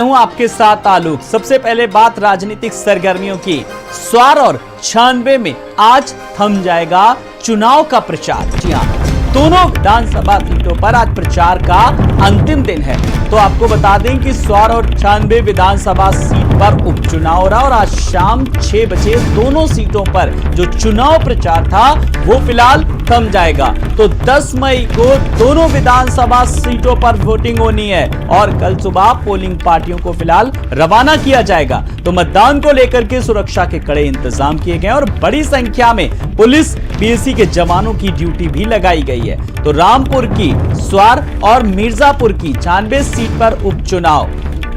हूं आपके साथ आलोक। सबसे पहले बात राजनीतिक सरगर्मियों की। स्वार और 96 में आज थम जाएगा चुनाव का प्रचार। जी हां, दोनों विधानसभा सीटों पर आज प्रचार का अंतिम दिन है। तो आपको बता दें कि स्वार और 96 विधानसभा सीट पर उपचुनाव हो रहा और आज शाम 6 बजे दोनों सीटों पर जो चुनाव प्रचार था वो फिलहाल थम जाएगा। तो 10 मई को दोनों विधानसभा सीटों पर वोटिंग होनी है और कल सुबह पोलिंग पार्टियों को फिलहाल रवाना किया जाएगा। तो मतदान को लेकर के सुरक्षा के कड़े इंतजाम किए गए और बड़ी संख्या में पुलिस पीएसी के जवानों की ड्यूटी भी लगाई गई है। तो रामपुर की, स्वार और मिर्जापुर की 96 सीट पर उपचुनाव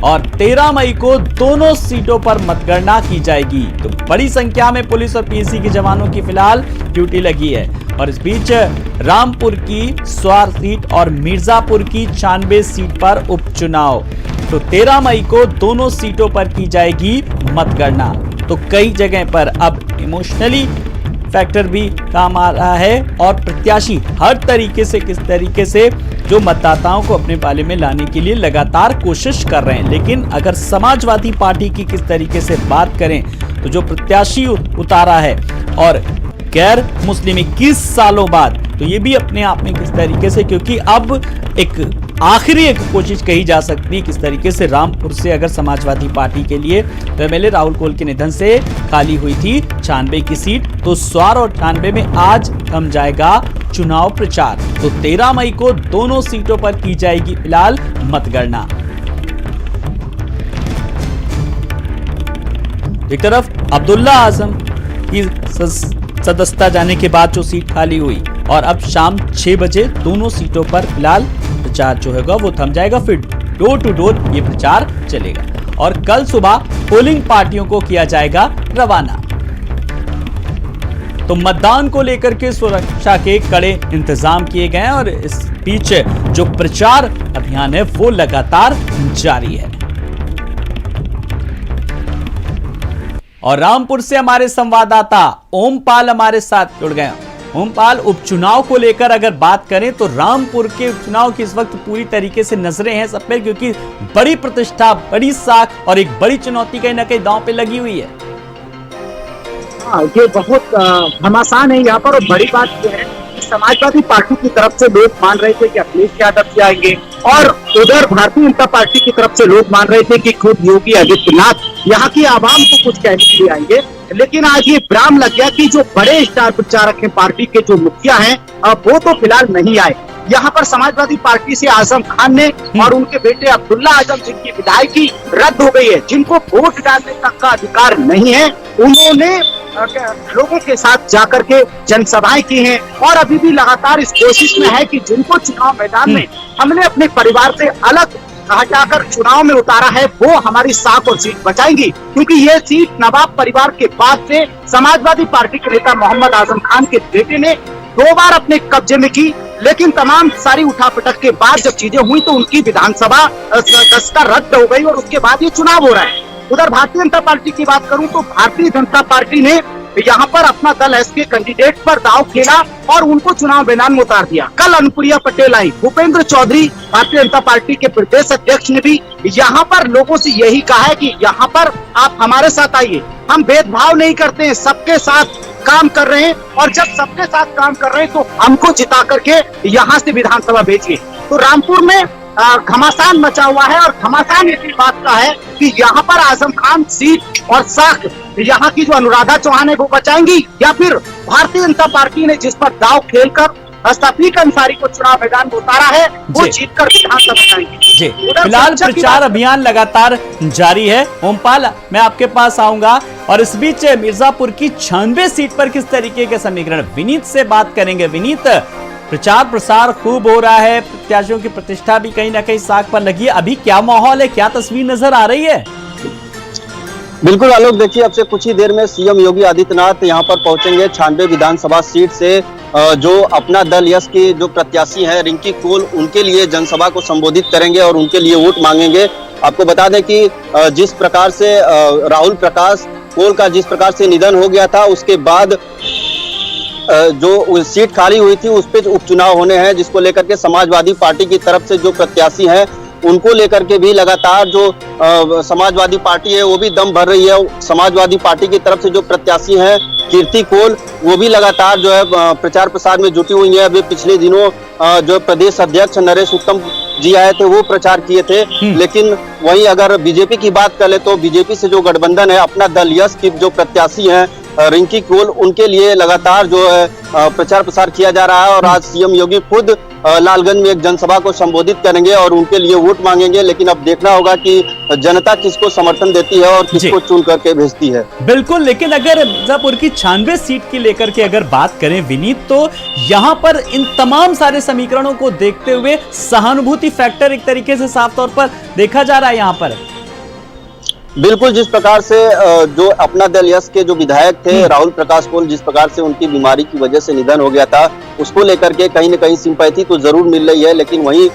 और 13 मई को दोनों सीटों पर मतगणना की जाएगी। तो बड़ी संख्या में पुलिस और पीएसी के जवानों की फिलहाल ड्यूटी लगी है। और इस बीच रामपुर की स्वार सीट और मिर्जापुर की 96 सीट पर उपचुनाव। तो 13 मई को दोनों सीटों पर की जाएगी मतगणना। तो कई जगह पर अब इमोशनली फैक्टर भी काम आ रहा है और प्रत्याशी हर तरीके से किस तरीके से जो मतदाताओं को अपने पाले में लाने के लिए लगातार कोशिश कर रहे हैं। लेकिन अगर समाजवादी पार्टी की किस तरीके से बात करें तो जो प्रत्याशी उतारा है और गैर मुस्लिम 21 सालों बाद, तो ये भी अपने आप में किस तरीके से, क्योंकि अब एक आखिरी एक कोशिश कही जा सकती है किस तरीके से रामपुर से अगर समाजवादी पार्टी के लिए एमएलए राहुल कोल के निधन से खाली हुई थी 96 की सीट, तो स्वार और 96 में आज थम जाएगा चुनाव प्रचार। तो 13 मई को दोनों सीटों पर की जाएगी फिलहाल मतगणना। एक तरफ अब्दुल्ला आजम की सदस्यता जाने के बाद जो सीट खाली हुई और अब शाम 6 बजे दोनों सीटों पर फिलहाल प्रचार जो होगा वो थम जाएगा। फिर डोर टू डोर ये प्रचार चलेगा और कल सुबह पोलिंग पार्टियों को किया जाएगा रवाना। तो मतदान को लेकर के सुरक्षा के कड़े इंतजाम किए गए हैं और इस बीच जो प्रचार अभियान है वो लगातार जारी है। और रामपुर से हमारे संवाददाता ओमपाल हमारे साथ जुड़ गए। ओमपाल, उपचुनाव को लेकर अगर बात करें तो रामपुर के उपचुनाव की इस वक्त पूरी तरीके से नजरें हैं सब पे, क्योंकि बड़ी प्रतिष्ठा, बड़ी साख और एक बड़ी चुनौती कहीं ना कहीं दांव पे लगी हुई है। ये बहुत घमासान है यहाँ पर और बड़ी बात यह है कि समाजवादी पार्टी की तरफ से लोग मान रहे थे कि अखिलेश यादव जी आएंगे और उधर भारतीय जनता पार्टी की तरफ से लोग मान रहे थे कि खुद योगी आदित्यनाथ यहाँ की आवाम को कुछ कहने के लिए आएंगे। लेकिन आज ये भ्रम लग गया कि जो बड़े स्टार प्रचारक हैं पार्टी के, जो मुखिया हैं, वो तो फिलहाल नहीं आए। यहाँ पर समाजवादी पार्टी से आजम खान ने और उनके बेटे अब्दुल्ला आजम जिनकी विधायकी रद्द हो गई है, जिनको वोट डालने तक का अधिकार नहीं है, उन्होंने लोगों के साथ जाकर के जनसभाएं की हैं और अभी भी लगातार इस कोशिश में है कि जिनको चुनाव मैदान में हमने अपने परिवार से अलग हटाकर चुनाव में उतारा है वो हमारी साख और सीट बचाएंगी। क्योंकि ये सीट नवाब परिवार के बाद से समाजवादी पार्टी के नेता मोहम्मद आजम खान के बेटे ने 2 बार अपने कब्जे में की। लेकिन तमाम सारी उठापटक के बाद जब चीजें हुई तो उनकी विधानसभा सदस्यता रद्द हो गई और उसके बाद ये चुनाव हो रहा है। उधर भारतीय जनता पार्टी की बात करूं तो भारतीय जनता पार्टी ने यहाँ पर अपना दल एस के कैंडिडेट पर दांव खेला और उनको चुनाव मैदान में उतार दिया। कल अनुप्रिया पटेल आई, भूपेंद्र चौधरी भारतीय जनता पार्टी के प्रदेश अध्यक्ष ने भी यहाँ पर लोगों से यही कहा है कि यहाँ पर आप हमारे साथ आइए, हम भेदभाव नहीं करते हैं, सबके साथ काम कर रहे हैं और जब सबके साथ काम कर रहे हैं तो हमको जिता करके यहाँ से विधानसभा भेजिए। तो रामपुर में घमासान मचा हुआ है और घमासान इसी बात का है कि यहाँ पर आजम खान सीट और साख यहाँ की जो अनुराधा चौहान है वो बचाएंगी या फिर भारतीय जनता पार्टी ने जिस पर दाव खेलकर सफीक अंसारी को चुनाव मैदान में उतारा है वो जीतकर विधानसभा जाएंगे। फिलहाल प्रचार अभियान लगातार जारी है। ओमपाल, मैं आपके पास आऊंगा और इस बीच मिर्जापुर की 96 सीट पर किस तरीके के समीकरण, विनीत से बात करेंगे। विनीत, प्रचार प्रसार खूब हो रहा है, प्रत्याशियों की प्रतिष्ठा भी कहीं ना कहीं साख पर लगी है, अभी क्या माहौल है, क्या तस्वीर नजर आ रही है? बिल्कुल आलोक, देखिए अब से कुछ ही देर में सीएम योगी आदित्यनाथ यहाँ पर पहुंचेंगे। 96 विधानसभा सीट से जो अपना दल यश के जो प्रत्याशी हैं रिंकी कोल, उनके लिए जनसभा को संबोधित करेंगे और उनके लिए वोट मांगेंगे। आपको बता दें कि जिस प्रकार से राहुल प्रकाश कोल का जिस प्रकार से निधन हो गया था, उसके बाद जो सीट खाली हुई थी उस पर उपचुनाव होने हैं, जिसको लेकर के समाजवादी पार्टी की तरफ से जो प्रत्याशी हैं उनको लेकर के भी लगातार जो समाजवादी पार्टी है वो भी दम भर रही है। समाजवादी पार्टी की तरफ से जो प्रत्याशी हैं कीर्ति कोल, वो भी लगातार जो है प्रचार प्रसार में जुटी हुई है। अभी पिछले दिनों जो प्रदेश अध्यक्ष नरेश उत्तम जी आए थे वो प्रचार किए थे। लेकिन वहीं अगर बीजेपी की बात कर ले तो बीजेपी से जो गठबंधन है अपना दल यश की जो प्रत्याशी हैं रिंकी कोल, उनके लिए लगातार जो है प्रचार प्रसार किया जा रहा है। और आज सीएम योगी खुद लालगंज में एक जनसभा को संबोधित करेंगे और उनके लिए वोट मांगेंगे। लेकिन अब देखना होगा कि जनता किसको समर्थन देती है और किसको चुन करके भेजती है। बिल्कुल, लेकिन अगर मिर्जापुर की 96 सीट की लेकर के अगर बात करें विनीत, तो यहाँ पर इन तमाम सारे समीकरणों को देखते हुए सहानुभूति फैक्टर एक तरीके से साफ तौर पर देखा जा रहा है यहाँ पर। बिल्कुल, जिस प्रकार से जो अपना दल यश के जो विधायक थे राहुल प्रकाश कोल, जिस प्रकार से उनकी बीमारी की वजह से निधन हो गया था, उसको लेकर के कहीं न कहीं सिंपैथी तो जरूर मिल रही है। लेकिन वहीं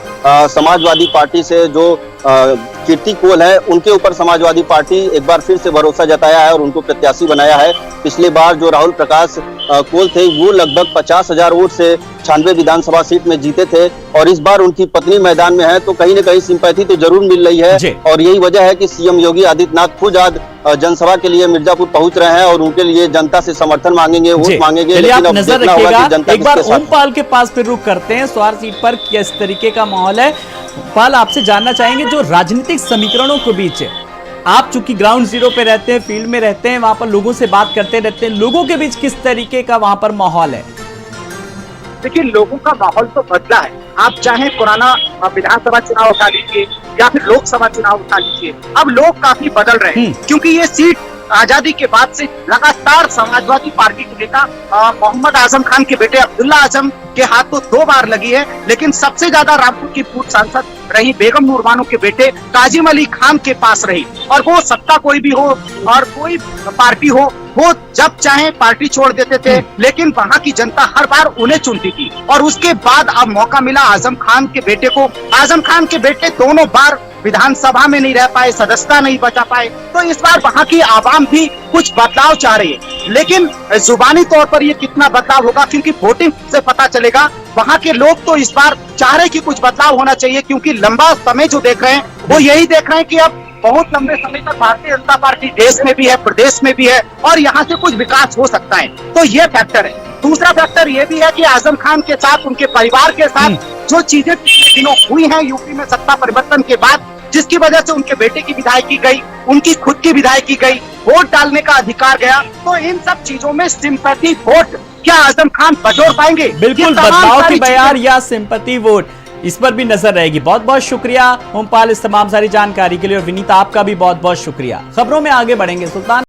समाजवादी पार्टी से जो कीर्ति कोल है, उनके ऊपर समाजवादी पार्टी एक बार फिर से भरोसा जताया है और उनको प्रत्याशी बनाया है। पिछले बार जो राहुल प्रकाश कोल थे वो लगभग 50,000 वोट से 96 विधानसभा सीट में जीते थे और इस बार उनकी पत्नी मैदान में है, तो कहीं न कहीं सिंपैथी तो जरूर मिल रही है। और यही वजह है कि सीएम योगी आदित्यनाथ खुद आज जनसभा के लिए मिर्जापुर पहुंच रहे हैं और उनके लिए जनता से समर्थन मांगेंगे, वोट मांगेंगे। लेकिन अब देखना होगा कि जनता एक बार ओमपाल के पास फिर रुख करते हैं। स्वार सीट पर किस तरीके का माहौल है, पाल आपसे जानना चाहेंगे जो राजनीतिक समीकरणों के बीच है, आप चूंकि ग्राउंड जीरो पे रहते हैं, फील्ड में रहते हैं, वहां पर लोगों से बात करते रहते हैं, लोगों के बीच किस तरीके का वहां पर माहौल है? देखिए, लोगों का माहौल तो बदला है। आप चाहे पुराना विधानसभा चुनाव उठा लीजिए या फिर लोकसभा चुनाव उठा लीजिए, अब लोग काफी बदल रहे हैं क्योंकि ये सीट आजादी के बाद से लगातार समाजवादी पार्टी के नेता मोहम्मद आजम खान के बेटे अब्दुल्ला आजम के हाथ तो 2 बार लगी है, लेकिन सबसे ज्यादा रामपुर की पूर्व सांसद रही बेगम नूर बानो के बेटे काजिम अली खान के पास रही। और वो सत्ता कोई भी हो और कोई पार्टी हो, वो जब चाहे पार्टी छोड़ देते थे, लेकिन वहाँ की जनता हर बार उन्हें चुनती थी। और उसके बाद अब मौका मिला आजम खान के बेटे को। आजम खान के बेटे दोनों बार विधानसभा में नहीं रह पाए, सदस्यता नहीं बचा पाए, तो इस बार वहाँ की आवाम भी कुछ बदलाव चाह रही है। लेकिन जुबानी तौर पर ये कितना बदलाव होगा, क्योंकि वोटिंग से पता चलेगा। वहाँ के लोग तो इस बार चाह रहे कि कुछ बदलाव होना चाहिए, क्योंकि लंबा समय जो देख रहे हैं वो यही देख रहे हैं कि अब बहुत लंबे समय तक भारतीय जनता पार्टी देश में भी है, प्रदेश में भी है और यहाँ से कुछ विकास हो सकता है। तो ये फैक्टर है। दूसरा फैक्टर ये भी है कि आजम खान के साथ, उनके परिवार के साथ जो चीजें पिछले दिनों हुई हैं यूपी में सत्ता परिवर्तन के बाद, जिसकी वजह से उनके बेटे की विधायकी गई, उनकी खुद की विधायकी गई, वोट डालने का अधिकार गया, तो इन सब चीजों में सिंपैथी वोट क्या आजम खान बटोर पाएंगे? बिल्कुल, बदलाव की बयार या सिंपैथी वोट, इस पर भी नजर रहेगी। बहुत बहुत शुक्रिया ओमपाल इस तमाम सारी जानकारी के लिए और विनीता आपका भी बहुत बहुत शुक्रिया। खबरों में आगे बढ़ेंगे। सुल्तान